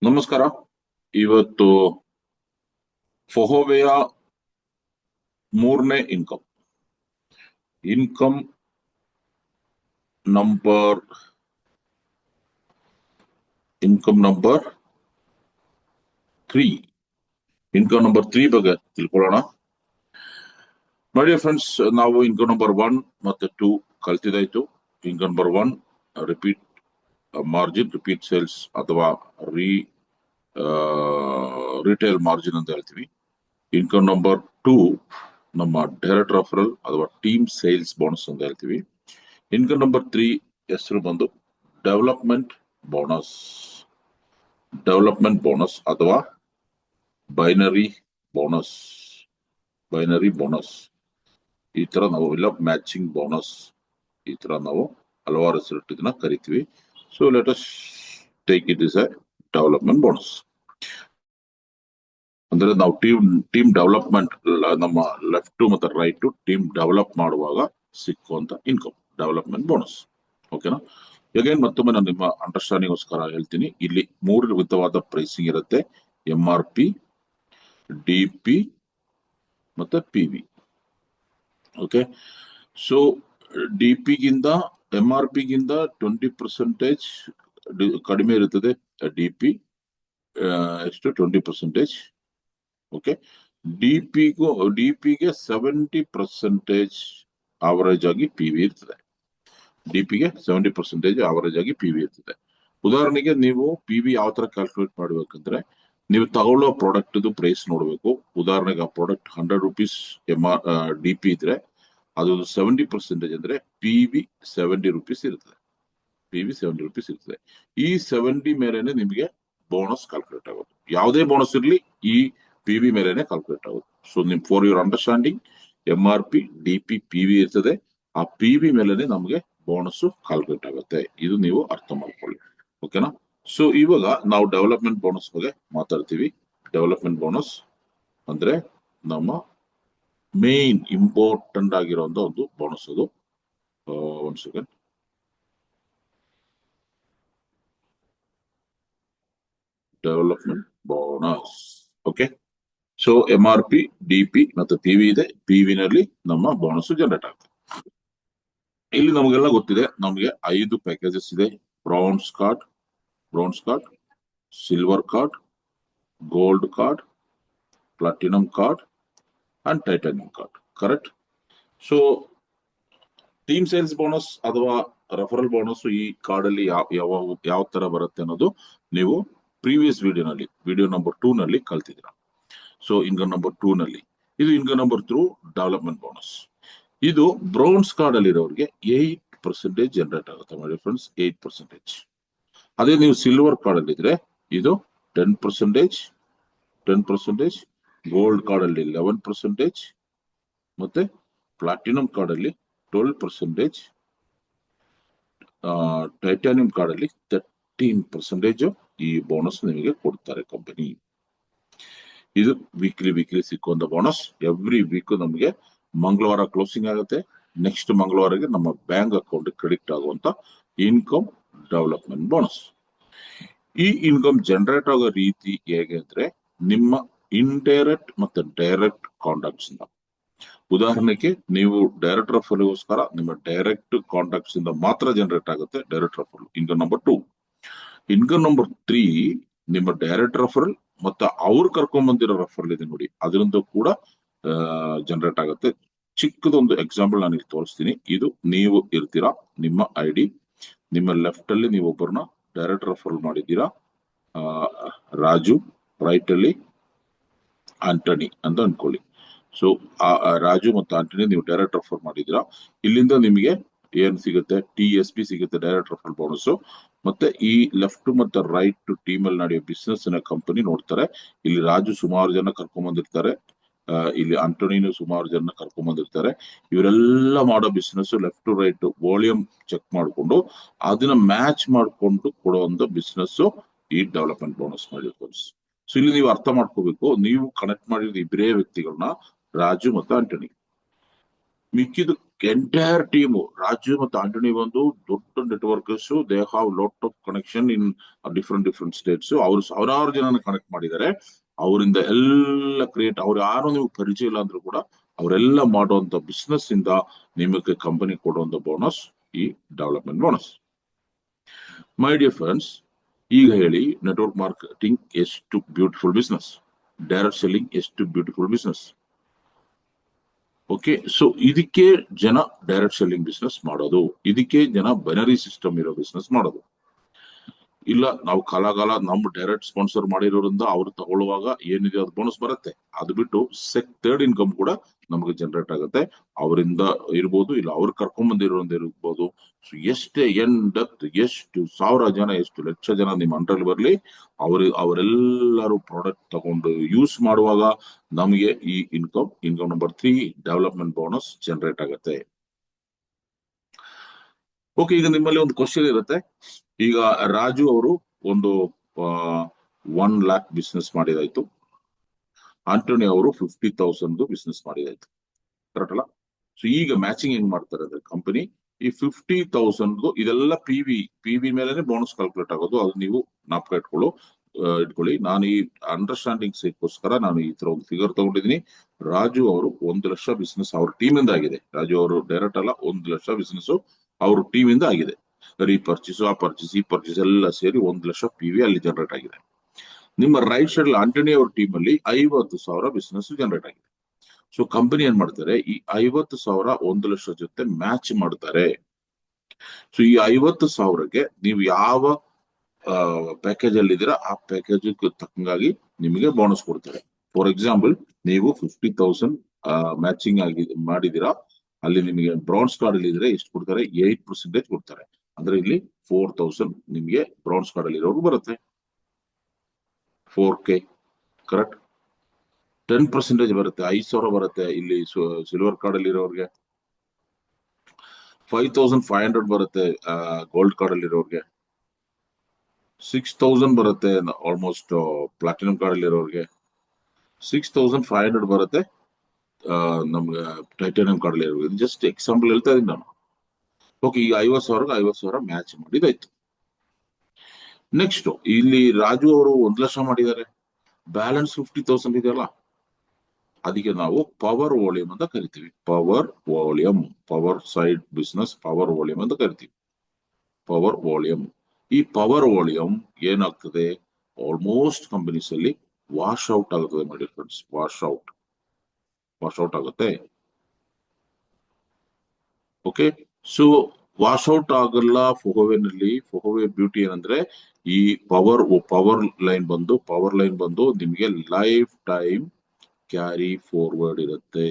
ನಮಸ್ಕಾರ. ಇವತ್ತು ಫೊಹೋವೆಯ ಮೂರನೇ ಇನ್ಕಮ್ ನಂಬರ್ 3 ಇನ್ಕಮ್ ನಂಬರ್ 3 ಬಗ್ಗೆ ತಿಳ್ಕೊಳ್ಳೋಣ. ನೋಡಿ ಫ್ರೆಂಡ್ಸ್, ನಾವು ಇನ್ಕಮ್ ನಂಬರ್ 1 ಮತ್ತೆ 2 ಕಲ್ತಿದಾಯ್ತು. Income number 1 repeat margin, repeat sales ಅಥವಾ ರಿಟೇಲ್ ಮಾರ್ಜಿನ್ ಅಂತ ಹೇಳ್ತೀವಿ. ಇನ್ಕಮ್ ನಂಬರ್ 2 ನಮ್ಮ ಡೈರೆಕ್ಟ್ ರೆಫರಲ್ ಅಥವಾ ಟೀಮ್ ಸೇಲ್ಸ್ ಬೋನಸ್ ಅಂತ ಹೇಳ್ತೀವಿ. ಇನ್ಕಮ್ ನಂಬರ್ 3 ಹೆಸರು ಬಂದು ಡೆವಲಪ್ಮೆಂಟ್ ಬೋನಸ್ ಅಥವಾ ಬೈನರಿ ಬೋನಸ್. ಈ ತರ ನಾವು ಇಲ್ಲ ಮ್ಯಾಚಿಂಗ್ ಬೋನಸ್, ಈ ತರ ನಾವು ಹಲವಾರು ಹೆಸರು ಇದನ್ನ ಕರಿತೀವಿ. So let us take it is A development bonus. ಅಂದ್ರೆ ನಾವು ಟೀಮ್ ಡೆವಲಪ್ಮೆಂಟ್, ನಮ್ಮ ಲೆಫ್ಟ್ ಮತ್ತೆ ರೈಟ್ ಟೀಮ್ ಡೆವಲಪ್ ಮಾಡುವಾಗ ಸಿಕ್ಕುವಂತ ಇನ್ಕಮ್ ಡೆವಲಪ್ಮೆಂಟ್ ಬೋನಸ್. ಓಕೆನಾ? ಅಗೇನ್ ಮತ್ತೊಮ್ಮೆ ನಾನು ನಿಮ್ಮ ಅಂಡರ್ಸ್ಟ್ಯಾಂಡಿಂಗ್ ಗೋಸ್ಕರ ಹೇಳ್ತೀನಿ. ಇಲ್ಲಿ 3 ವಿಧವಾದ ಪ್ರೈಸಿಂಗ್ ಇರುತ್ತೆ: MRP, DP ಮತ್ತೆ PV. ಓಕೆ, ಸೊ MRP ಗಿಂತ 20% ಕಡಿಮೆ ಇರುತ್ತದೆ DP, ಎಷ್ಟು 20%. ಓಕೆ, ಡಿಪಿಗೆ 70% ಆವರೇಜ್ ಆಗಿ PV ಇರ್ತದೆ. ಡಿಪಿಗೆ 70% ಆವರೇಜ್ ಆಗಿ PV ಇರ್ತದೆ. ಉದಾಹರಣೆಗೆ ನೀವು PV ಯಾವ ತರ ಕ್ಯಾಲ್ಕುಲೇಟ್ ಮಾಡ್ಬೇಕಂದ್ರೆ, ನೀವು ತಗೊಳ್ಳೋ ಪ್ರಾಡಕ್ಟ್ ಪ್ರೈಸ್ ನೋಡ್ಬೇಕು. ಉದಾಹರಣೆಗೆ ಆ ಪ್ರಾಡಕ್ಟ್ 100 ರೂಪೀಸ್ DP ಇದ್ರೆ ಅದು 70% ಅಂದ್ರೆ PV 70 ರೂಪೀಸ್ ಇರ್ತದೆ. ಈ 70 ಮೇಲೆನೆ ನಿಮಗೆ ಬೋನಸ್ ಕ್ಯಾಲ್ಕುಲೇಟ್ ಆಗೋದು. ಯಾವುದೇ ಬೋನಸ್ ಇರಲಿ ಈ PV ಮೇಲೆನೆ ಕ್ಯಾಲ್ಕುಲೇಟ್ ಆಗೋದು. ಸೊ ನಿಮ್ for your understanding, MRP, DP, PV ಇರ್ತದೆ. ಆ PV ಮೇಲೆನೆ ನಮಗೆ ಬೋನಸ್ ಕ್ಯಾಲ್ಕುಲೇಟ್ ಆಗುತ್ತೆ. ಇದು ನೀವು ಅರ್ಥ ಮಾಡ್ಕೊಳ್ಳಿ. ಓಕೆನಾ? ಸೊ ಇವಾಗ ನಾವು ಡೆವಲಪ್ಮೆಂಟ್ ಬೋನಸ್ ಬಗ್ಗೆ ಮಾತಾಡ್ತೀವಿ. ಡೆವಲಪ್ಮೆಂಟ್ ಬೋನಸ್ ಅಂದ್ರೆ ನಮ್ಮ ಮೇನ್ ಇಂಪಾರ್ಟೆಂಟ್ ಆಗಿರುವಂತ ಒಂದು ಬೋನಸ್. ಅದು ಒಂದ್ second. Development bonus. Okay, so MRP, DP ಮತ್ತು PV ಇದೆ. PV ನಲ್ಲಿ ನಮ್ಮ ಬೋನಸ್ ಜನರೇಟ್ ಆಗುತ್ತೆ. ಇಲ್ಲಿ ನಮಗೆಲ್ಲ ಗೊತ್ತಿದೆ, ನಮಗೆ 5 ಪ್ಯಾಕೇಜಸ್ ಇದೆ: browns card, silver card, gold card, platinum card and titanium card. Correct? So team sales bonus ಅಥವಾ ರೆಫರಲ್ ಬೋನಸ್ ಈ ಕಾರ್ಡ್ ಅಲ್ಲಿ ಯಾವ ತರ ಬರುತ್ತೆ ಅನ್ನೋದು ನೀವು ಪ್ರೀವಿಯಸ್ ವಿಡಿಯೋ ನಂಬರ್ 2 ನಲ್ಲಿ ಕಲ್ತಿದ್ದೀರ. ಸೊ ಇನ್ಕಮ್ ನಂಬರ್ 2 ನಲ್ಲಿ ಇದು ಇನ್ಕಮ್ ನಂಬರ್ 2 ಡೆವಲಪ್ಮೆಂಟ್ ಬೋನಸ್. ಇದು ಬ್ರೌನ್ಸ್ ಕಾರ್ಡ್ ಅಲ್ಲಿ ಇರೋರಿಗೆ 8% ಜನರೇಟ್ ಆಗುತ್ತೆ ಮಾಡಿ ಫ್ರೆಂಡ್ಸ್, 8%. ಅದೇ ನೀವು ಸಿಲ್ವರ್ ಕಾರ್ಡ್ ಅಲ್ಲಿ ಇದ್ರೆ ಇದು 10%, ಗೋಲ್ಡ್ ಕಾರ್ಡ್ ಅಲ್ಲಿ 11%, ಮತ್ತೆ ಪ್ಲಾಟಿನಂ ಕಾರ್ಡ್ ಅಲ್ಲಿ 12%, ಟೈಟಾನಿಯಂ ಕಾರ್ಡ್ ಅಲ್ಲಿ 13% ಈ ಬೋನಸ್ ನಿಮಗೆ ಕೊಡ್ತಾರೆ ಕಂಪನಿ. ಇದು ವೀಕ್ಲಿ ಸಿಕ್ಕುವಂತ ಬೋನಸ್. ಎವ್ರಿ ವೀಕ್ ನಮಗೆ ಮಂಗಳವಾರ ಕ್ಲೋಸಿಂಗ್ ಆಗುತ್ತೆ. ನೆಕ್ಸ್ಟ್ ಮಂಗಳವಾರಕ್ಕೆ ನಮ್ಮ ಬ್ಯಾಂಕ್ ಅಕೌಂಟ್ ಕ್ರೆಡಿಟ್ ಆಗುವಂತ ಇನ್ಕಮ್ ಡೆವಲಪ್ಮೆಂಟ್ ಬೋನಸ್. ಈ ಇನ್ಕಮ್ ಜನರೇಟ್ ಆಗೋ ರೀತಿ ಹೇಗೆ ಅಂದ್ರೆ, ನಿಮ್ಮ ಇಂಡೈರೆಕ್ಟ್ ಮತ್ತೆ ಡೈರೆಕ್ಟ್ ಕಾಂಟ್ಯಾಕ್ಟ್ಸ್ ಇಂದ. ಉದಾಹರಣೆಗೆ ನೀವು ಡೈರೆಕ್ಟ್ ರೆಫರಲ್ಗೋಸ್ಕರ ನಿಮ್ಮ ಡೈರೆಕ್ಟ್ ಕಾಂಟ್ಯಾಕ್ಟ್ಸ್ ಇಂದ ಮಾತ್ರ ಜನರೇಟ್ ಆಗುತ್ತೆ direct referral, income number 2. Income number 3 ನಿಮ್ಮ ಡೈರೆಕ್ಟ್ ರೆಫರಲ್ ಮತ್ತೆ ಅವ್ರು ಕರ್ಕೊಂಡ್ ಬಂದಿರೋ ರೆಫರಲ್ ಇದೆ ನೋಡಿ, ಅದರಿಂದ ಕೂಡ ಜನರೇಟ್ ಆಗುತ್ತೆ. ಚಿಕ್ಕದೊಂದು ಎಕ್ಸಾಂಪಲ್ ನಾನು ಇಲ್ಲಿ ತೋರಿಸ್ತೀನಿ. ಇದು ನೀವು ಇರ್ತೀರಾ, ನಿಮ್ಮ ID, ನಿಮ್ಮ ಲೆಫ್ಟ್ ಅಲ್ಲಿ ನೀವು ಒಬ್ಬರನ್ನ ಡೈರೆಕ್ಟ್ ರೆಫರಲ್ ಮಾಡಿದ್ದೀರಾ, ರಾಜು, ರೈಟ್ ಅಲ್ಲಿ ಆಂಟನಿ ಅಂತ ಅನ್ಕೊಳ್ಳಿ. ಸೊ ರಾಜು ಮತ್ತು ಆಂಟನಿ ನೀವು ಡೈರೆಕ್ಟ್ ರೆಫರ್ ಮಾಡಿದ್ದೀರಾ. ಇಲ್ಲಿಂದ ನಿಮಗೆ ಏನ್ ಸಿಗುತ್ತೆ? TSP ಸಿಗುತ್ತೆ, ಡೈರೆಕ್ಟ್ ರೆಫರಲ್ ಬೋನಸ್. ಮತ್ತೆ ಈ ಲೆಫ್ಟ್ ಮತ್ತೆ ರೈಟ್ ಟೀಮ್ ಅಲ್ಲಿ ನಡೆಯೋ ಬಿಸ್ನೆಸ್ ಕಂಪನಿ ನೋಡ್ತಾರೆ. ಇಲ್ಲಿ ರಾಜು ಸುಮಾರು ಜನ ಕರ್ಕೊಂಡ್ ಬಂದಿರ್ತಾರೆ, ಇಲ್ಲಿ ಆಂಟೋನಿನು ಸುಮಾರು ಜನ ಕರ್ಕೊಂಡ್ ಬಂದಿರ್ತಾರೆ. ಇವರೆಲ್ಲ ಮಾಡೋ business left to right volume check ಮಾಡಿಕೊಂಡು ಅದನ್ನ ಮ್ಯಾಚ್ ಮಾಡಿಕೊಂಡು ಕೊಡುವಂತ ಬಿಸ್ನೆಸ್ ಈ ಡೆವಲಪ್ಮೆಂಟ್ ಬೋನಸ್ ಮಾಡಿರ್ತಾರೆ. ಸೊ ಇಲ್ಲಿ ನೀವು ಅರ್ಥ ಮಾಡ್ಕೋಬೇಕು, ನೀವು ಕನೆಕ್ಟ್ ಮಾಡಿದ ಇಬ್ಬರೇ ವ್ಯಕ್ತಿಗಳನ್ನ, ರಾಜು ಮತ್ತು ಆಂಟನಿ. ಮಿಕ್ಕಿದ ಎಂಟೈರ್ ಟೀಮ್ ರಾಜು ಮತ್ತು ಆಂಟನಿ ಬಂದು ದೊಡ್ಡ networkers, they have lot of connection in different states. ಅವರು ಸಾವಿರಾರು ಜನನ ಕನೆಕ್ಟ್ ಮಾಡಿದ್ದಾರೆ. ಅವರಿಂದ ಎಲ್ಲ ಕ್ರಿಯೇಟ್, ಅವ್ರು ಯಾರು ನೀವು ಪರಿಚಯ ಇಲ್ಲ ಅಂದ್ರೂ ಕೂಡ ಅವರೆಲ್ಲ ಮಾಡುವಂತ ಬಿಸ್ನೆಸ್ ಇಂದ ನಿಮಗೆ ಕಂಪನಿ ಕೊಡುವಂತ ಬೋನಸ್ ಈ development bonus. My dear friends, ಈಗ ಹೇಳಿ, ನೆಟ್ವರ್ಕ್ ಮಾರ್ಕೆಟಿಂಗ್ ಎಷ್ಟು ಬ್ಯೂಟಿಫುಲ್ ಬಿಸ್ನೆಸ್, ಡೈರೆಕ್ಟ್ ಸೆಲ್ಲಿಂಗ್ ಎಷ್ಟು ಬ್ಯೂಟಿಫುಲ್ ಬಿಸ್ನೆಸ್. ಓಕೆ, ಸೊ ಇದಕ್ಕೆ ಜನ ಡೈರೆಕ್ಟ್ ಸೆಲ್ಲಿಂಗ್ ಬಿಸ್ನೆಸ್ ಮಾಡೋದು, ಇದಕ್ಕೆ ಜನ ಬೈನರಿ ಸಿಸ್ಟಮ್ ಇರೋ ಬಿಸ್ನೆಸ್ ಮಾಡೋದು. ಇಲ್ಲ, ನಾವು ಕಾಲಾಗಾಲ ನಮ್ಮ ಡೈರೆಕ್ಟ್ ಸ್ಪಾನ್ಸರ್ ಮಾಡಿರೋದ್ರಿಂದ ಅವ್ರು ತಗೊಳ್ಳುವಾಗ ಏನಿದೆ ಅದು ಬೋನಸ್ ಬರುತ್ತೆ. ಅದು ಬಿಟ್ಟು ಥರ್ಡ್ ಇನ್ಕಮ್ ಕೂಡ ನಮಗೆ ಜನರೇಟ್ ಆಗುತ್ತೆ. ಅವರಿಂದ ಇರ್ಬೋದು, ಇಲ್ಲ ಅವ್ರು ಕರ್ಕೊಂಡ್ಬಂದಿರೋದ್ರಿಂದ ಇರ್ಬೋದು. ಸೊ ಎಷ್ಟೇ ಎಷ್ಟು ಸಾವಿರ ಜನ, ಎಷ್ಟು ಲಕ್ಷ ಜನ ನಿಮ್ಮ ಅಂಡರ್ ಬರ್ಲಿ, ಅವರೆಲ್ಲರೂ ಪ್ರಾಡಕ್ಟ್ ತಗೊಂಡು ಯೂಸ್ ಮಾಡುವಾಗ ನಮಗೆ ಈ income number 3 development bonus generate ಆಗುತ್ತೆ. ಓಕೆ, ಈಗ ನಿಮ್ಮಲ್ಲಿ ಒಂದು ಕ್ವಶನ್ ಇರುತ್ತೆ. ಈಗ ರಾಜು ಅವರು ಒಂದು 1 lakh ಬಿಸ್ನೆಸ್ ಮಾಡಿದಾಯ್ತು, ಆಂಟೋನಿ ಅವರು 50,000 ಬಿಸ್ನೆಸ್ ಮಾಡಿದಾಯ್ತು, ಕರೆಕ್ಟ್ ಅಲ್ಲ? ಸೊ ಈಗ ಮ್ಯಾಚಿಂಗ್ ಹೆಂಗ್ ಮಾಡ್ತಾರೆ ಅಂದ್ರೆ, ಕಂಪನಿ ಈ 50,000 ಇದೆಲ್ಲ ಪಿ ವಿ ಮೇಲೆ ಬೋನಸ್ ಕ್ಯಾಲ್ಕುಲೇಟ್ ಆಗೋದು. ಅದು ನೀವು ನಾಪ್ಕ ಇಟ್ಕೊಳ್ಳಿ. ನಾನು ಈ ಅಂಡರ್ಸ್ಟ್ಯಾಂಡಿಂಗ್ ಸೇಕೋಸ್ಕರ ನಾನು ಈ ತರ ಒಂದು ಫಿಗರ್ ತಗೊಂಡಿದ್ದೀನಿ. ರಾಜು ಅವರು 1 ಲಕ್ಷ ಬಿಸ್ನೆಸ್ ಅವ್ರ ಟೀಮ್ ಇಂದ ಆಗಿದೆ. ರಾಜು ಅವರು ಡೈರೆಕ್ಟ್ ಅಲ್ಲ, 1 ಲಕ್ಷ ಬಿಸ್ನೆಸ್ ಅವ್ರ ಟೀಮ್ ಇಂದ ಆಗಿದೆ. ಆ ಪರ್ಚೇಸ್ ಎಲ್ಲ ಸೇರಿ 1 ಲಕ್ಷ PV ಅಲ್ಲಿ ಜನರೇಟ್ ಆಗಿದೆ. ನಿಮ್ಮ ರೈಟ್ ಸೈಡ್ ಆಂಟನಿ ಅವ್ರ ಟೀಮ್ ಅಲ್ಲಿ 50,000 ಬಿಸ್ನೆಸ್ ಜನರೇಟ್ ಆಗಿದೆ. ಸೊ ಕಂಪನಿ ಏನ್ ಮಾಡ್ತಾರೆ, ಈ 50,000 1 ಲಕ್ಷ ಜೊತೆ ಮ್ಯಾಚ್ ಮಾಡ್ತಾರೆ. ಸೊ ಈ 50,000ಗೆ ನೀವು ಯಾವ ಪ್ಯಾಕೇಜ್ ಅಲ್ಲಿ ಇದ್ದೀರಾ ಆ ಪ್ಯಾಕೇಜ್ ತಕ್ಕಂಗಾಗಿ ನಿಮಗೆ ಬೋನಸ್ ಕೊಡ್ತಾರೆ. ಫಾರ್ ಎಕ್ಸಾಂಪಲ್, ನೀವು 50,000 ಮ್ಯಾಚಿಂಗ್ ಆಗಿ ಮಾಡಿದೀರಾ, ಅಲ್ಲಿ ನಿಮಗೆ ಬ್ರೌನ್ಸ್ ಕಾರ್ಡ್ ಅಲ್ಲಿ ಇದ್ರೆ ಎಷ್ಟು ಕೊಡ್ತಾರೆ, 8% ಕೊಡ್ತಾರೆ. ಅಂದ್ರೆ ಇಲ್ಲಿ 4,000 ನಿಮಗೆ ಬ್ರೌನ್ಸ್ ಕಾರ್ಡ್ ಅಲ್ಲಿ ಇರೋರು ಬರುತ್ತೆ, 4K, ಕರೆಕ್ಟ್. 10% ಬರುತ್ತೆ, 5,000 ಬರುತ್ತೆ. ಇಲ್ಲಿ ಸಿಲ್ವರ್ ಕಾರ್ಡ್ ಅಲ್ಲಿ ಇರೋರಿಗೆ 5,500 ಬರುತ್ತೆ, ಗೋಲ್ಡ್ ಕಾರ್ಡ್ ಅಲ್ಲಿ ಇರೋರಿಗೆ 6,000 ಬರುತ್ತೆ, ಆಲ್ಮೋಸ್ಟ್ ಪ್ಲಾಟಿನಂ ಕಾರ್ಡ್ ಅಲ್ಲಿ ಇರೋರಿಗೆ 6,500 ಬರುತ್ತೆ, ನಮ್ಗೆ ಟೈಟಾನಿಯಂ ಕಾರ್ಡ್ ಅಲ್ಲಿ ಇರೋರಿಗೆ. ಜಸ್ಟ್ ಎಕ್ಸಾಂಪಲ್ ಹೇಳ್ತಾ ಇದ್ದೀನಿ ನಾನು. ಓಕೆ, ಈ 50,000 ಮ್ಯಾಚ್ ಮಾಡಿದಾಯ್ತು. ನೆಕ್ಸ್ಟ್, ಇಲ್ಲಿ ರಾಜು ಅವರು 1 ಲಕ್ಷ ಮಾಡಿದ್ದಾರೆ, ಬ್ಯಾಲೆನ್ಸ್ 50,000 ಇದೆಯಲ್ಲ, ಅದಕ್ಕೆ ನಾವು ಪವರ್ ವಾಲ್ಯೂಮ್ ಅಂತ ಕರಿತೀವಿ. Power side business power volume ಅಂತ ಕರಿತೀವಿ. ಪವರ್ ವಾಲ್ಯೂಮ್, ಈ ಪವರ್ ವಾಲ್ಯೂಮ್ ಏನಾಗ್ತದೆ, ಆಲ್ಮೋಸ್ಟ್ ಕಂಪನೀಸ್ ಅಲ್ಲಿ ವಾಶ್ ಔಟ್ ಆಗುತ್ತದೆ my dear friends. Wash out ಆಗುತ್ತೆ. ಓಕೆ, ಸೊ ವಾಶ್ ಔಟ್ ಆಗಲ್ಲ ಫೊಹೋವೆನಲ್ಲಿ. ಫೊಹೋವೆ ಬ್ಯೂಟಿ ಏನಂದ್ರೆ, ಈ ಪವರ್ ಲೈನ್ ಬಂದು ನಿಮಗೆ ಲೈಫ್ ಟೈಮ್ ಕ್ಯಾರಿ ಫಾರ್ವರ್ಡ್ ಇರುತ್ತೆ.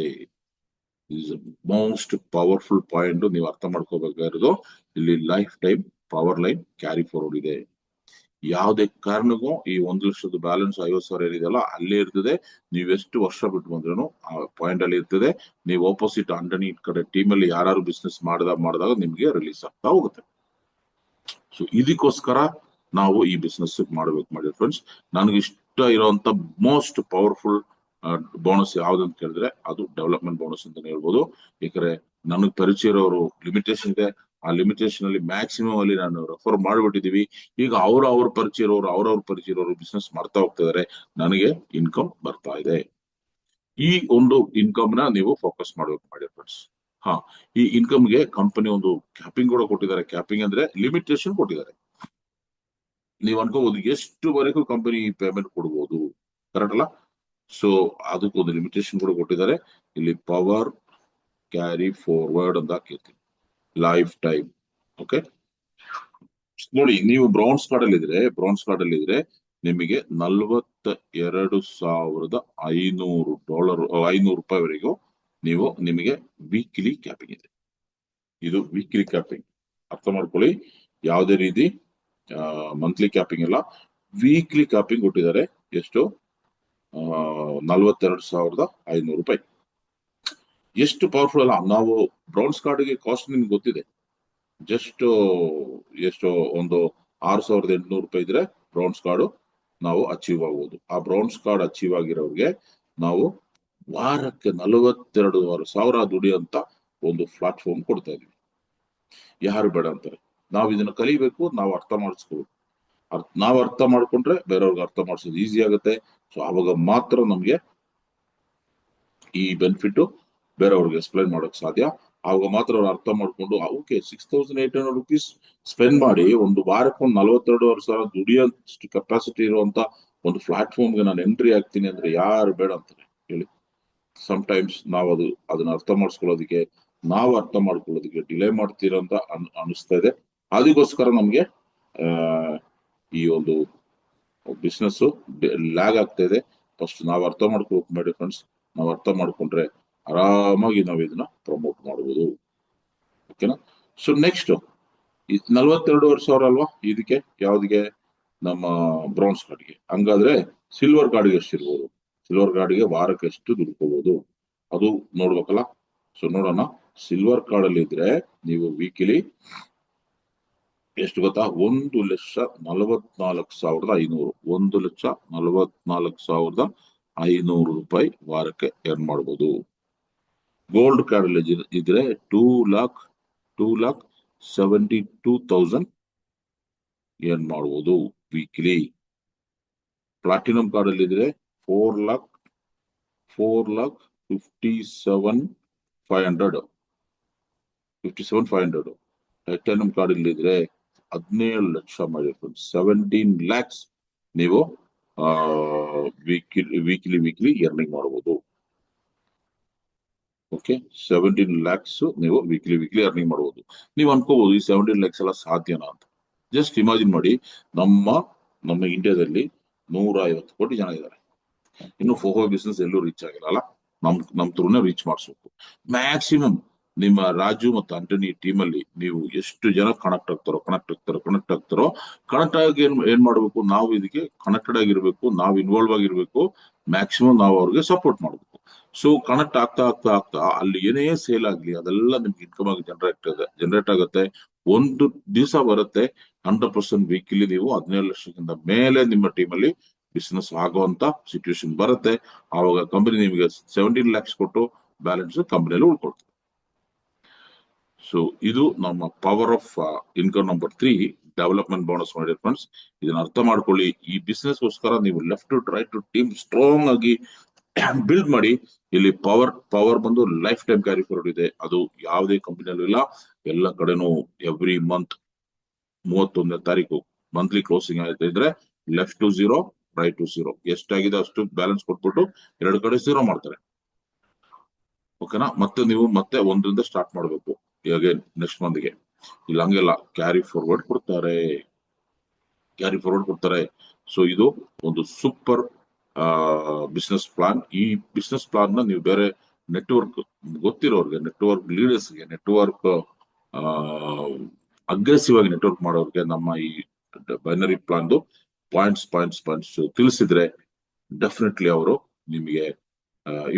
ಮೋಸ್ಟ್ ಪವರ್ಫುಲ್ ಪಾಯಿಂಟ್ ನೀವು ಅರ್ಥ ಮಾಡ್ಕೋಬೇಕಾಗಿರೋದು, ಇಲ್ಲಿ life time power line carry forward ಇದೆ. ಯಾವುದೇ ಕಾರಣಕ್ಕೂ ಈ 1 ಲಕ್ಷದ ಬ್ಯಾಲೆನ್ಸ್ 50,000 ಏನಿದೆಯಲ್ಲ ಅಲ್ಲೇ ಇರ್ತದೆ. ನೀವು ಎಷ್ಟು ವರ್ಷ ಬಿಟ್ಟು ಬಂದ್ರು ಆ ಪಾಯಿಂಟ್ ಅಲ್ಲಿ ಇರ್ತದೆ. ನೀವು ಆಪೋಸಿಟ್ ಅಂಡನಿ ಕಡೆ ಟೀಮ್ ಅಲ್ಲಿ ಯಾರು ಬಿಸ್ನೆಸ್ ಮಾಡಿದಾಗ ನಿಮ್ಗೆ ರಿಲೀಸ್ ಆಗ್ತಾ ಹೋಗುತ್ತೆ. ಸೊ ಇದಕ್ಕೋಸ್ಕರ ನಾವು ಈ ಬಿಸ್ನೆಸ್ ಮಾಡ್ಬೇಕು ಮಾಡಿ ಫ್ರೆಂಡ್ಸ್. ನನಗೆ ಇಷ್ಟ ಇರುವಂತ ಮೋಸ್ಟ್ ಪವರ್ಫುಲ್ ಬೋನಸ್ ಯಾವ್ದಂತ ಕೇಳಿದ್ರೆ ಅದು ಡೆವಲಪ್ಮೆಂಟ್ ಬೋನಸ್ ಅಂತ ಹೇಳ್ಬೋದು. ಯಾಕಂದ್ರೆ ನನಗೆ ಪರಿಚಯ ಇರೋರು ಲಿಮಿಟೇಷನ್ ಇದೆ. ಆ ಲಿಮಿಟೇಷನ್ ಅಲ್ಲಿ ಮ್ಯಾಕ್ಸಿಮಮ್ ಅಲ್ಲಿ ನಾನು ರೆಫರ್ ಮಾಡಿಬಿಟ್ಟಿದೀವಿ. ಈಗ ಅವ್ರವ್ರ ಪರಿಚಯ ಇರೋರು ಬಿಸ್ನೆಸ್ ಮಾಡ್ತಾ ಹೋಗ್ತಿದ್ದಾರೆ, ನನಗೆ ಇನ್ಕಮ್ ಬರ್ತಾ ಇದೆ. ಈ ಒಂದು ಇನ್ಕಮ್ ನ ನೀವು ಫೋಕಸ್ ಮಾಡ್ಬೇಕು ಮಾಡಿ ಫ್ರೆಂಡ್ಸ್. ಈ ಇನ್ಕಮ್ಗೆ ಕಂಪನಿ ಒಂದು ಕ್ಯಾಪಿಂಗ್ ಕೂಡ ಕೊಟ್ಟಿದ್ದಾರೆ. ಕ್ಯಾಪಿಂಗ್ ಅಂದ್ರೆ ಲಿಮಿಟೇಷನ್ ಕೊಟ್ಟಿದ್ದಾರೆ. ನೀವು ಅನ್ಕೋಬಹುದು ಎಷ್ಟುವರೆಗೂ ಕಂಪನಿ ಪೇಮೆಂಟ್ ಕೊಡ್ಬೋದು, ಕರೆಕ್ಟ್ ಅಲ್ಲ? ಸೊ ಅದಕ್ಕೊಂದು ಲಿಮಿಟೇಷನ್ ಕೂಡ ಕೊಟ್ಟಿದ್ದಾರೆ. ಇಲ್ಲಿ ಪವರ್ ಕ್ಯಾರಿ ಫಾರ್ವರ್ಡ್ ಅಂತ ಹಾಕಿರ್ತೀವಿ, ಲೈಫ್ ಟೈಮ್. ಓಕೆ, ನೋಡಿ, ನೀವು ಬ್ರೌನ್ಸ್ ಕಾರ್ಡ್ ಅಲ್ಲಿ ಇದ್ರೆ ನಿಮಗೆ $42,500 ನಿಮಗೆ ವೀಕ್ಲಿ ಕ್ಯಾಪಿಂಗ್ ಇದೆ. ಇದು ವೀಕ್ಲಿ ಕ್ಯಾಪಿಂಗ್, ಅರ್ಥ ಮಾಡ್ಕೊಳ್ಳಿ. ಯಾವುದೇ ರೀತಿ ಮಂತ್ಲಿ ಕ್ಯಾಪಿಂಗ್ ಇಲ್ಲ, ವೀಕ್ಲಿ ಕ್ಯಾಪಿಂಗ್ ಕೊಟ್ಟಿದ್ದಾರೆ. ಎಷ್ಟು? $42,500. ಎಷ್ಟು ಪವರ್ಫುಲ್ ಅಲ್ಲ? ನಾವು ಬ್ರೌನ್ಸ್ ಕಾರ್ಡ್ಗೆ ಕಾಸ್ಟ್ ನಿಮ್ಗೆ ಗೊತ್ತಿದೆ. ಜಸ್ಟ್ ಎಷ್ಟು ಒಂದು $6,800 ಇದ್ರೆ ಬ್ರೌನ್ಸ್ ಕಾರ್ಡ್ ನಾವು ಅಚೀವ್ ಆಗ್ಬೋದು. ಆ ಬ್ರೌನ್ಸ್ ಕಾರ್ಡ್ ಅಚೀವ್ ಆಗಿರೋರಿಗೆ ನಾವು ವಾರಕ್ಕೆ $42,500 ದುಡಿಯುವಂತ ಒಂದು ಪ್ಲಾಟ್ಫಾರ್ಮ್ ಕೊಡ್ತಾ ಇದೀವಿ. ಯಾರು ಬೇಡ ಅಂತಾರೆ. ನಾವು ಇದನ್ನ ಕಲಿಬೇಕು, ನಾವು ಅರ್ಥ ಮಾಡಿಸ್ಕೋಬೇಕು. ನಾವು ಅರ್ಥ ಮಾಡ್ಕೊಂಡ್ರೆ ಬೇರೆಯವ್ರಿಗೆ ಅರ್ಥ ಮಾಡಿಸೋದು ಈಸಿ ಆಗುತ್ತೆ. ಸೊ ಅವಾಗ ಮಾತ್ರ ನಮ್ಗೆ ಈ ಬೆನಿಫಿಟ್ ಬೇರೆಯವ್ರಿಗೆ ಎಕ್ಸ್ಪ್ಲೈನ್ ಮಾಡೋಕ್ ಸಾಧ್ಯ. ಆವಾಗ ಮಾತ್ರ ಅವ್ರು ಅರ್ಥ ಮಾಡ್ಕೊಂಡು ಓಕೆ 6,800 rupees ಸ್ಪೆಂಡ್ ಮಾಡಿ ಒಂದು ವಾರಕ್ಕೆ ಒಂದು 42,000 ದುಡಿಯೋಷ್ಟು ಕೆಪಾಸಿಟಿ ಇರುವಂತ ಒಂದು ಪ್ಲಾಟ್ಫಾರ್ಮ್ಗೆ ನಾನು ಎಂಟ್ರಿ ಆಗ್ತೀನಿ ಅಂದ್ರೆ ಯಾರು ಬೇಡ ಅಂತಾರೆ ಹೇಳಿ. ಸಮ್ಟೈಮ್ಸ್ ನಾವು ಅದನ್ನ ಅರ್ಥ ಮಾಡಿಸ್ಕೊಳ್ಳೋದಕ್ಕೆ, ನಾವು ಅರ್ಥ ಮಾಡ್ಕೊಳ್ಳೋದಕ್ಕೆ ಡಿಲೇ ಮಾಡ್ತೀರಂತ ಅನಿಸ್ತಾ ಇದೆ. ಅದಕ್ಕೋಸ್ಕರ ನಮ್ಗೆ ಈ ಒಂದು ಬಿಸ್ನೆಸ್ ಲ್ಯಾಗ್ ಆಗ್ತಾ ಇದೆ. ಫಸ್ಟ್ ನಾವು ಅರ್ಥ ಮಾಡ್ಕೋಬೇಕು ಮಾಡಿ ಫ್ರೆಂಡ್ಸ್. ನಾವು ಅರ್ಥ ಮಾಡ್ಕೊಂಡ್ರೆ ಆರಾಮಾಗಿ ನಾವು ಇದನ್ನ ಪ್ರಮೋಟ್ ಮಾಡಬಹುದು. ಓಕೆನಾ? ಸೊ ನೆಕ್ಸ್ಟ್ 42,000 ಅಲ್ವಾ ಇದಕ್ಕೆ, ಯಾವ್ದಿಗೆ? ನಮ್ಮ ಬ್ರೌನ್ಸ್ ಕಾರ್ಡ್ಗೆ. ಹಂಗಾದ್ರೆ ಸಿಲ್ವರ್ ಕಾರ್ಡ್ಗೆ ಎಷ್ಟಿರ್ಬೋದು? ಸಿಲ್ವರ್ ಕಾರ್ಡ್ಗೆ ವಾರಕ್ಕೆ ಎಷ್ಟು ದುಡ್ಕೋಬಹುದು ಅದು ನೋಡ್ಬೇಕಲ್ಲ. ಸೊ ನೋಡೋಣ. ಸಿಲ್ವರ್ ಕಾರ್ಡ್ ಅಲ್ಲಿ ಇದ್ರೆ ನೀವು ವೀಕ್ಲಿ ಎಷ್ಟು ಗೊತ್ತಾ? 1,44,500 1,44,500 ರೂಪಾಯಿ ವಾರಕ್ಕೆ ಎರ್ನ್ ಮಾಡಬಹುದು. ಗೋಲ್ಡ್ ಕಾರ್ಡ್ ಅಲ್ಲಿ ಇದ್ರೆ 2,72,000 ಎರ್ನ್ ಮಾಡಬಹುದು ವೀಕ್ಲಿ. ಪ್ಲಾಟಿನಂ ಕಾರ್ಡ್ ಅಲ್ಲಿ ಇದ್ರೆ 4,57,500. ಟೈಟಾನಿಯಂ ಕಾರ್ಡ್ ಅಲ್ಲಿ ಇದ್ರೆ 17 ಲಕ್ಷ ಮಾಡಿ 17 lakhs ನೀವು ವೀಕ್ಲಿ ಎರ್ನಿಂಗ್ ಮಾಡಬಹುದು. ಓಕೆ, 17 lakhs ನೀವು ವೀಕ್ಲಿ ಅರ್ನಿಂಗ್ ಮಾಡಬಹುದು. ನೀವು ಅನ್ಕೋಬಹುದು ಈ 17 lakhs ಎಲ್ಲ ಸಾಧ್ಯನಾ ಅಂತ. ಜಸ್ಟ್ ಇಮ್ಯಾಜಿನ್ ಮಾಡಿ, ನಮ್ಮ ಇಂಡಿಯಾದಲ್ಲಿ 150 ಕೋಟಿ ಜನ ಇದ್ದಾರೆ. ಇನ್ನು ಫೋಹೋ ಬಿಸ್ನೆಸ್ ಎಲ್ಲೂ ರೀಚ್ ಆಗಿಲ್ಲ ಅಲ್ಲ. ನಮ್ ಥ್ರೂನೇ ರೀಚ್ ಮಾಡಿಸ್ಬೇಕು. ಮ್ಯಾಕ್ಸಿಮಮ್ ನಿಮ್ಮ ರಾಜು ಮತ್ತು ಆಂಟನಿ ಟೀಮ್ ಅಲ್ಲಿ ನೀವು ಎಷ್ಟು ಜನ ಕನೆಕ್ಟ್ ಆಗ್ತಾರೋ ಕನೆಕ್ಟ್ ಆಗಿ ಏನ್ ಮಾಡ್ಬೇಕು? ನಾವು ಇದಕ್ಕೆ ಕನೆಕ್ಟೆಡ್ ಆಗಿರ್ಬೇಕು, ನಾವು ಇನ್ವಾಲ್ವ್ ಆಗಿರ್ಬೇಕು. ಮ್ಯಾಕ್ಸಿಮಮ್ ನಾವು ಅವ್ರಿಗೆ ಸಪೋರ್ಟ್ ಮಾಡ್ಬೇಕು. ಸೊ ಕನೆಕ್ಟ್ ಆಗ್ತಾ ಅಲ್ಲಿ ಏನೇ ಸೇಲ್ ಆಗ್ಲಿ ಅದೆಲ್ಲ ನಿಮ್ಗೆ ಇನ್ಕಮ್ ಆಗಿ ಜನರೇಟ್ ಆಗುತ್ತೆ. ಒಂದು ದಿವಸ ಬರುತ್ತೆ 100% ವೀಕ್ಲಿ ನೀವು 17 ಲಕ್ಷಕ್ಕಿಂತ ಮೇಲೆ ನಿಮ್ಮ ಟೀಮ್ ಅಲ್ಲಿ ಬಿಸ್ನೆಸ್ ಆಗುವಂತ ಸಿಚುವೇಶನ್ ಬರುತ್ತೆ. ಆವಾಗ ಕಂಪನಿ ನಿಮಗೆ 17 lakhs ಕೊಟ್ಟು ಬ್ಯಾಲೆನ್ಸ್ ಕಂಪನಿಯಲ್ಲಿ ಉಳ್ಕೊಳ್ತದೆ. ಸೊ ಇದು ನಮ್ಮ power of income number 3, development bonus ಮಾಡಿ ಫ್ರೆಂಡ್ಸ್. ಇದನ್ನ ಅರ್ಥ ಮಾಡ್ಕೊಳ್ಳಿ. ಈ ಬಿಸ್ನೆಸ್ ಗೋಸ್ಕರ ನೀವು left to right to team strong ಆಗಿ ಬಿಲ್ಡ್ ಮಾಡಿ. ಇಲ್ಲಿ ಪವರ್ ಬಂದು ಲೈಫ್ ಟೈಮ್ ಕ್ಯಾರಿ ಫಾರ್ವರ್ಡ್ ಇದೆ. ಅದು ಯಾವುದೇ ಕಂಪನಿಯಲ್ಲೂ ಇಲ್ಲ. ಎಲ್ಲ ಕಡೆನೂ ಎವ್ರಿ ಮಂತ್ 31ನೇ ತಾರೀಕು ಮಂತ್ಲಿ ಕ್ಲೋಸಿಂಗ್ ಆಯ್ತಾ ಇದ್ರೆ ಲೆಫ್ಟ್ ಟು 0 ರೈಟ್ ಟು 0 ಎಷ್ಟಾಗಿದೆ ಅಷ್ಟು ಬ್ಯಾಲೆನ್ಸ್ ಕೊಟ್ಬಿಟ್ಟು 2 ಕಡೆ 0 ಮಾಡ್ತಾರೆ. ಓಕೆನಾ? ಮತ್ತೆ ನೀವು ಮತ್ತೆ 1ರಿಂದ ಸ್ಟಾರ್ಟ್ ಮಾಡಬೇಕು ಅಗೇನ್ ನೆಕ್ಸ್ಟ್ ಮಂತ್ಗೆ. ಇಲ್ಲ ಹಂಗೆಲ್ಲ ಕ್ಯಾರಿ ಫಾರ್ವರ್ಡ್ ಕೊಡ್ತಾರೆ. ಸೊ ಇದು ಒಂದು ಸೂಪರ್ ಬಿಸ್ನೆಸ್ ಪ್ಲಾನ್. ಈ ಬಿಸ್ನೆಸ್ ಪ್ಲಾನ್ ನ ನೀವು ಬೇರೆ ನೆಟ್ವರ್ಕ್ ಗೊತ್ತಿರೋರ್ಗೆ, ನೆಟ್ವರ್ಕ್ ಲೀಡರ್ಸ್ಗೆ, ನೆಟ್ವರ್ಕ್ ಅಗ್ರೆಸಿವ್ ಆಗಿ ನೆಟ್ವರ್ಕ್ ಮಾಡೋರ್ಗೆ ನಮ್ಮ ಈ ಬೈನರಿ ಪ್ಲಾನ್ ಪಾಯಿಂಟ್ಸ್ ತಿಳಿಸಿದ್ರೆ ಡೆಫಿನೆಟ್ಲಿ ಅವರು ನಿಮಗೆ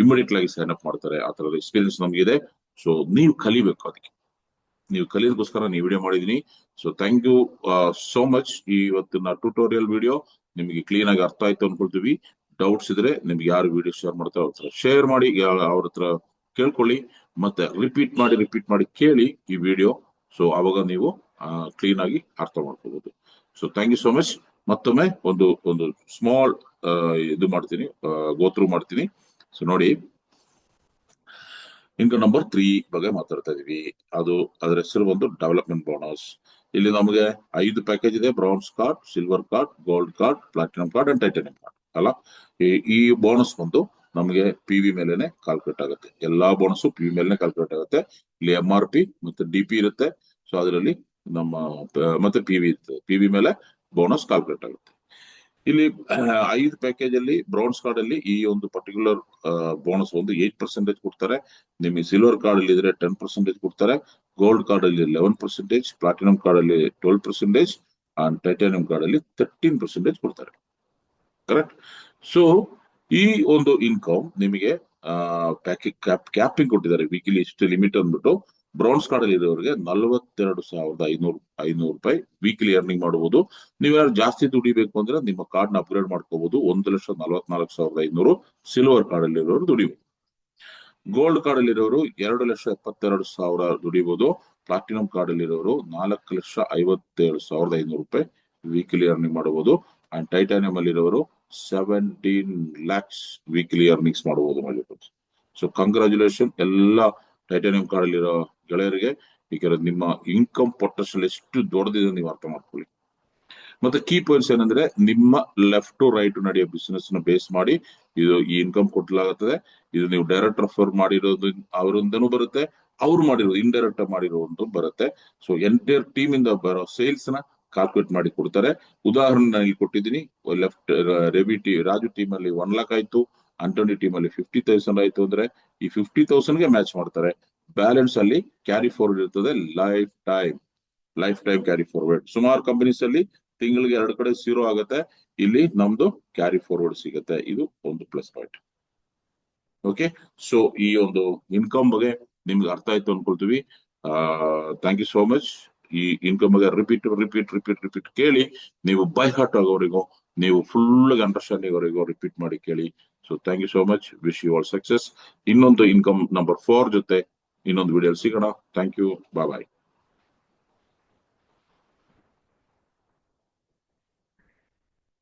ಇಮಿಡಿಯೇಟ್ ಆಗಿ ಸೈನ್ ಅಪ್ ಮಾಡ್ತಾರೆ. ಆ ತರದ ಎಕ್ಸ್ಪೀರಿಯನ್ಸ್ ನಮಗಿದೆ. ಸೊ ನೀವು ಕಲಿಬೇಕು. ಅದಕ್ಕೆ ನೀವು ಕಲಿಯೋದಕ್ಕೋಸ್ಕರ ನೀವು ವಿಡಿಯೋ ಮಾಡಿದೀನಿ. So thank you so much. ಇವತ್ತಿನ ಟ್ಯೂಟೋರಿಯಲ್ ವಿಡಿಯೋ ನಿಮಗೆ ಕ್ಲೀನ್ ಆಗಿ ಅರ್ಥ ಆಯ್ತು ಅನ್ಕೊಳ್ತೀವಿ. ಡೌಟ್ಸ್ ಇದ್ರೆ ನಿಮ್ಗೆ ಯಾರು ವಿಡಿಯೋ ಶೇರ್ ಮಾಡ್ತಾರೆ ಅವ್ರ ಹತ್ರ ಶೇರ್ ಮಾಡಿ, ಅವ್ರ ಹತ್ರ ಕೇಳ್ಕೊಳ್ಳಿ. ಮತ್ತೆ ರಿಪೀಟ್ ಮಾಡಿ ಕೇಳಿ ಈ ವಿಡಿಯೋ. ಸೊ ಅವಾಗ ನೀವು ಕ್ಲೀನ್ ಆಗಿ ಅರ್ಥ ಮಾಡ್ಕೋಬಹುದು. So thank you so much. ಮತ್ತೊಮ್ಮೆ ಒಂದು ಸ್ಮಾಲ್ ಇದು ಮಾಡ್ತೀನಿ, ಗೋತ್ರೂ ಮಾಡ್ತೀನಿ. ಸೊ ನೋಡಿ, ಇನ್ಕಮ್ ನಂಬರ್ 3 ಬಗ್ಗೆ ಮಾತಾಡ್ತಾ ಇದೀವಿ. ಅದರ ಹೆಸರು ಒಂದು ಡೆವಲಪ್ಮೆಂಟ್ ಬೋನಸ್. ಇಲ್ಲಿ ನಮಗೆ 5 ಪ್ಯಾಕೇಜ್ ಇದೆ: browns card, silver card, gold card, platinum card and titanium card ಅಲ್ಲ. ಈ ಬೋನಸ್ ಬಂದು ನಮಗೆ PV ಮೇಲೆನೆ ಕ್ಯಾಲ್ಕುಲೇಟ್ ಆಗುತ್ತೆ. ಎಲ್ಲಾ ಬೋನಸ್ PV ಮೇಲೆನೆ ಕ್ಯಾಲ್ಕುಲೇಟ್ ಆಗುತ್ತೆ. ಇಲ್ಲಿ MRP ಮತ್ತೆ DP ಇರುತ್ತೆ. ಸೊ ಅದರಲ್ಲಿ ನಮ್ಮ ಮತ್ತೆ PV ಇರುತ್ತೆ. PV ಮೇಲೆ ಬೋನಸ್ ಕ್ಯಾಲ್ಕುಲೇಟ್ ಆಗುತ್ತೆ. ಇಲ್ಲಿ 5 ಪ್ಯಾಕೇಜ್ ಅಲ್ಲಿ ಬ್ರೌನ್ಸ್ ಕಾರ್ಡ್ ಅಲ್ಲಿ ಈ ಒಂದು ಪರ್ಟಿಕ್ಯುಲರ್ ಬೋನಸ್ ಒಂದು 8% ಕೊಡ್ತಾರೆ. ನಿಮಗೆ ಸಿಲ್ವರ್ ಕಾರ್ಡ್ ಅಲ್ಲಿ ಇದ್ರೆ 10% ಕೊಡ್ತಾರೆ. ಗೋಲ್ಡ್ ಕಾರ್ಡ್ ಅಲ್ಲಿ 11%, ಪ್ಲಾಟಿನಂ ಕಾರ್ಡ್ ಅಲ್ಲಿ 12% ಅಂಡ್ ಟೈಟಾನಿಯಂ ಕಾರ್ಡ್ ಅಲ್ಲಿ 13% ಕೊಡ್ತಾರೆ. ಕರೆಕ್ಟ್? ಸೊ ಈ ಒಂದು ಇನ್ಕಮ್ ನಿಮಗೆ ಕ್ಯಾಪಿಂಗ್ ಕೊಟ್ಟಿದ್ದಾರೆ. ವೀಕ್ಲಿ ಇಷ್ಟು ಲಿಮಿಟ್ ಅಂದ್ಬಿಟ್ಟು ಬ್ರೌನ್ಸ್ ಕಾರ್ಡ್ ಅಲ್ಲಿ ಇರೋರಿಗೆ 42,500 ರೂಪಾಯಿ ವೀಕ್ಲಿ ಅರ್ನಿಂಗ್ ಮಾಡಬಹುದು. ನೀವೇನಾದ್ರು ಜಾಸ್ತಿ ದುಡಿಬೇಕು ಅಂದ್ರೆ ನಿಮ್ಮ ಕಾರ್ಡ್ ನ ಅಪ್ಗ್ರೇಡ್ ಮಾಡ್ಕೋಬಹುದು. 1,44,500 ಸಿಲ್ವರ್ ಕಾರ್ಡ್ ಅಲ್ಲಿ ಇರೋರು ದುಡಿಬೇಕು. ಗೋಲ್ಡ್ ಕಾರ್ಡ್ ಅಲ್ಲಿರೋರು 2,72,000 ದುಡಿಬಹುದು. ಪ್ಲಾಟಿನಂ ಕಾರ್ಡ್ ಅಲ್ಲಿರೋರು 4,57,500 ರೂಪಾಯಿ ವೀಕ್ಲಿ ಅರ್ನಿಂಗ್ ಮಾಡಬಹುದು. ಅಂಡ್ ಟೈಟಾನಿಯಂ ಅಲ್ಲಿರೋರು 17 lakhs ವೀಕ್ಲಿ ಅರ್ನಿಂಗ್ಸ್ ಮಾಡಬಹುದು. ಸೊ ಕಂಗ್ರಾಚುಲೇಷನ್ ಎಲ್ಲ ಟೈಟಾನಿಯಂ ಕಾರ್ಡ್ ಅಲ್ಲಿರೋ ಗೆಳೆಯರಿಗೆ. ಈಗ ನಿಮ್ಮ ಇನ್ಕಮ್ ಪೊಟೆನ್ಶಿಯಲ್ ಎಷ್ಟು ದೊಡ್ಡದಿದೆ ನೀವು ಅರ್ಥ ಮಾಡ್ಕೊಳ್ಳಿ. ಮತ್ತೆ ಕೀ ಪಾಯಿಂಟ್ಸ್ ಏನಂದ್ರೆ, ನಿಮ್ಮ ಲೆಫ್ಟ್ ಟು ರೈಟ್ ನಡೆಯೋ ಬಿಸಿನೆಸ್ ನ ಬೇಸ್ ಮಾಡಿ ಇದು ಈ ಇನ್ಕಮ್ ಕೊಡ್ಲಾಗುತ್ತದೆ. ಇದು ನೀವು ಡೈರೆಕ್ಟ್ ರೆಫರ್ ಮಾಡಿರೋದು ಅವರಿಂದನೂ ಬರುತ್ತೆ, ಅವ್ರು ಮಾಡಿರೋದು ಇಂಡೈರೆಕ್ಟ್ ಮಾಡಿರೋದು ಬರುತ್ತೆ. ಸೊ ಎಂಟೈರ್ ಟೀಮ್ ಇಂದ ಬರೋ ಸೇಲ್ಸ್ ನ ಕ್ಯಾಲ್ಕುಲೇಟ್ ಮಾಡಿ ಕೊಡ್ತಾರೆ. ಉದಾಹರಣೆ ನಾನು ಕೊಟ್ಟಿದ್ದೀನಿ. ಲೆಫ್ಟ್ ರಾಜು ಟೀಮ್ ಅಲ್ಲಿ 1 lakh ಆಯ್ತು, ಆಂಟೋನಿ ಟೀಮ್ ಅಲ್ಲಿ 50,000 ಆಯ್ತು ಅಂದ್ರೆ ಈ 50,000 ಗೆ ಮ್ಯಾಚ್ ಮಾಡ್ತಾರೆ. ಬ್ಯಾಲೆನ್ಸ್ ಅಲ್ಲಿ ಕ್ಯಾರಿ ಫಾರ್ವರ್ಡ್ ಇರ್ತದೆ, ಲೈಫ್ ಟೈಮ್ ಕ್ಯಾರಿ ಫಾರ್ವರ್ಡ್. ಸುಮಾರು ಕಂಪನೀಸ್ ಅಲ್ಲಿ ತಿಂಗಳಿಗೆ 2 ಕಡೆ 0 ಆಗುತ್ತೆ, ಇಲ್ಲಿ ನಮ್ದು ಕ್ಯಾರಿ ಫಾರ್ವರ್ಡ್ ಸಿಗುತ್ತೆ. ಇದು ಒಂದು ಪ್ಲಸ್ ಪಾಯಿಂಟ್. ಓಕೆ, ಸೊ ಈ ಒಂದು ಇನ್ಕಮ್ ಬಗ್ಗೆ ನಿಮ್ಗೆ ಅರ್ಥ ಆಯ್ತು ಅನ್ಕೊಳ್ತೀವಿ. Thank you so much. ಈ ಇನ್ಕಮ್ ಬಗ್ಗೆ ರಿಪೀಟ್ ಕೇಳಿ, ನೀವು ಬೈ ಹಾರ್ಟ್ ಆಗೋವರೆಗೂ, ನೀವು ಫುಲ್ ಅಂಡರ್ಸ್ಟ್ಯಾಂಡಿಂಗ್ ಅವರೆಗೂ ರಿಪೀಟ್ ಮಾಡಿ ಕೇಳಿ. So thank you so much. Wish you all success. ಇನ್ನೊಂದು ಇನ್ಕಮ್ ನಂಬರ್ 4 ಜೊತೆ ಇನ್ನೊಂದು ವಿಡಿಯೋ ಸಿಗೋಣ. Thank you. ಬಾಯ್.